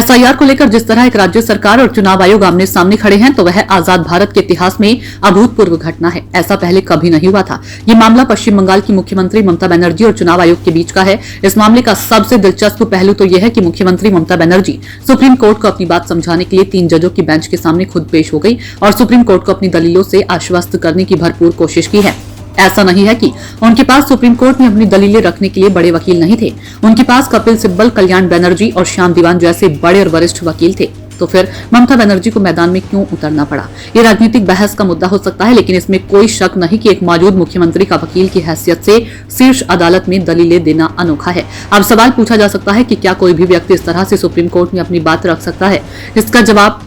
SIR को लेकर जिस तरह एक राज्य सरकार और चुनाव आयोग आमने सामने खड़े हैं तो वह आजाद भारत के इतिहास में अभूतपूर्व घटना है। ऐसा पहले कभी नहीं हुआ था। ये मामला पश्चिम बंगाल की मुख्यमंत्री ममता बनर्जी और चुनाव आयोग के बीच का है। इस मामले का सबसे दिलचस्प पहलू तो यह है कि मुख्यमंत्री ममता बनर्जी सुप्रीम कोर्ट को अपनी बात समझाने के लिए 3 जजों की बेंच के सामने खुद पेश हो गई और सुप्रीम कोर्ट को अपनी दलीलों से आश्वस्त करने की भरपूर कोशिश की है। ऐसा नहीं है कि उनके पास सुप्रीम कोर्ट में अपनी दलीलें रखने के लिए बड़े वकील नहीं थे। उनके पास कपिल सिब्बल, कल्याण बनर्जी और श्याम दीवान जैसे बड़े और वरिष्ठ वकील थे। तो फिर ममता बनर्जी को मैदान में क्यों उतरना पड़ा? ये राजनीतिक बहस का मुद्दा हो सकता है, लेकिन इसमें कोई शक नहीं कि एक मौजूद मुख्यमंत्री का वकील की हैसियत से शीर्ष अदालत में दलीलें देना अनोखा है। अब सवाल पूछा जा सकता है कि क्या कोई भी व्यक्ति इस तरह से सुप्रीम कोर्ट में अपनी बात रख सकता है? इसका जवाब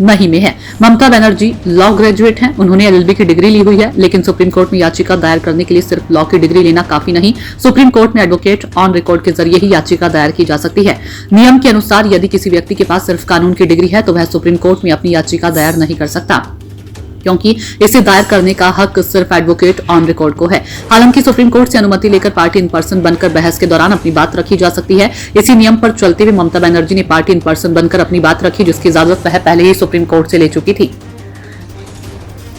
नहीं में है। ममता बनर्जी लॉ ग्रेजुएट हैं, उन्होंने एलएलबी की डिग्री ली हुई है, लेकिन सुप्रीम कोर्ट में याचिका दायर करने के लिए सिर्फ लॉ की डिग्री लेना काफी नहीं। सुप्रीम कोर्ट में एडवोकेट ऑन रिकॉर्ड के जरिए ही याचिका दायर की जा सकती है। नियम के अनुसार यदि किसी व्यक्ति के पास सिर्फ कानून की डिग्री है तो वह सुप्रीम कोर्ट में अपनी याचिका दायर नहीं कर सकता, क्योंकि इसे दायर करने का हक सिर्फ एडवोकेट ऑन रिकॉर्ड को है। हालांकि सुप्रीम कोर्ट से अनुमति लेकर पार्टी इन पर्सन बनकर बहस के दौरान अपनी बात रखी जा सकती है। इसी नियम पर चलते हुए ममता बनर्जी ने पार्टी इन पर्सन बनकर अपनी बात रखी, जिसकी इजाजत वह पहले ही सुप्रीम कोर्ट से ले चुकी थी।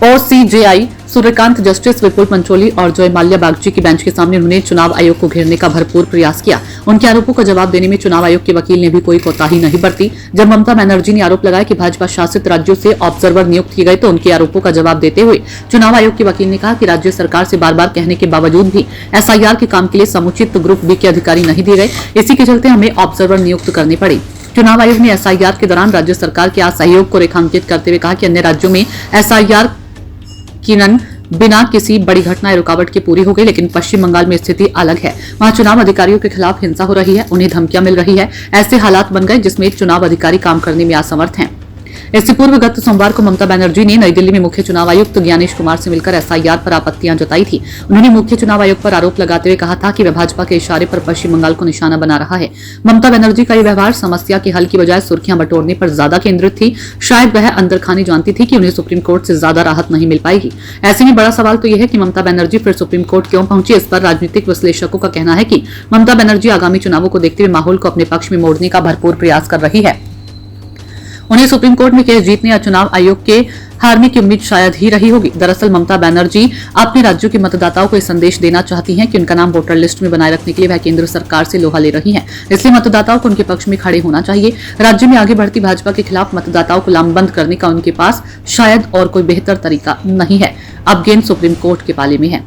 ओसीजेआई सूर्यकांत, जस्टिस विपुल पंचोली और जय माल्या बागची की बेंच के सामने उन्होंने चुनाव आयोग को घेरने का भरपूर प्रयास किया। उनके आरोपों का जवाब देने में चुनाव आयोग के वकील ने भी कोई कोताही नहीं बरती। जब ममता बनर्जी ने आरोप लगाया कि भाजपा शासित राज्यों से ऑब्जर्वर नियुक्त किए गए तो उनके आरोपों का जवाब देते हुए चुनाव आयोग के वकील ने कहा कि राज्य सरकार से बार बार कहने के बावजूद भी एसआईआर के काम के लिए समुचित ग्रुप बी के अधिकारी नहीं दिए गए। इसी के चलते हमें ऑब्जर्वर नियुक्त करने पड़े। चुनाव आयोग ने एसआईआर के दौरान राज्य सरकार के असहयोग को रेखांकित करते हुए कहा कि अन्य राज्यों में एसआईआर किरण बिना किसी बड़ी घटना या रुकावट के पूरी हो गई, लेकिन पश्चिम बंगाल में स्थिति अलग है। वहां चुनाव अधिकारियों के खिलाफ हिंसा हो रही है, उन्हें धमकियां मिल रही है। ऐसे हालात बन गए जिसमें चुनाव अधिकारी काम करने में असमर्थ हैं। इससे पूर्व गत सोमवार को ममता बनर्जी ने नई दिल्ली में मुख्य चुनाव आयुक्त ज्ञानेश कुमार से मिलकर एसआईआर पर आपत्तियां जताई थी। उन्होंने मुख्य चुनाव आयोग पर आरोप लगाते हुए कहा था कि वह भाजपा के इशारे पर पश्चिम बंगाल को निशाना बना रहा है। ममता बनर्जी का यह व्यवहार समस्या के हल की बजाय सुर्खियां बटोरने पर ज्यादा केंद्रित थी। शायद वह अंदरखानी जानती थी कि उन्हें सुप्रीम कोर्ट से ज्यादा राहत नहीं मिल पाएगी। ऐसे में बड़ा सवाल तो यह है कि ममता बनर्जी फिर सुप्रीम कोर्ट क्यों पहुंची। इस पर राजनीतिक विश्लेषकों का कहना है कि ममता बनर्जी आगामी चुनावों को देखते हुए माहौल को अपने पक्ष में मोड़ने का भरपूर प्रयास कर रही है। उन्हें सुप्रीम कोर्ट में केस जीतने या चुनाव आयोग के हारने की उम्मीद शायद ही रही होगी। दरअसल ममता बनर्जी अपने राज्यों के मतदाताओं को यह संदेश देना चाहती हैं कि उनका नाम वोटर लिस्ट में बनाए रखने के लिए वह केंद्र सरकार से लोहा ले रही हैं। इसलिए मतदाताओं को उनके पक्ष में खड़े होना चाहिए। राज्य में आगे बढ़ती भाजपा के खिलाफ मतदाताओं को लामबंद करने का उनके पास शायद और कोई बेहतर तरीका नहीं है। अब गेंद सुप्रीम कोर्ट के पाले में है।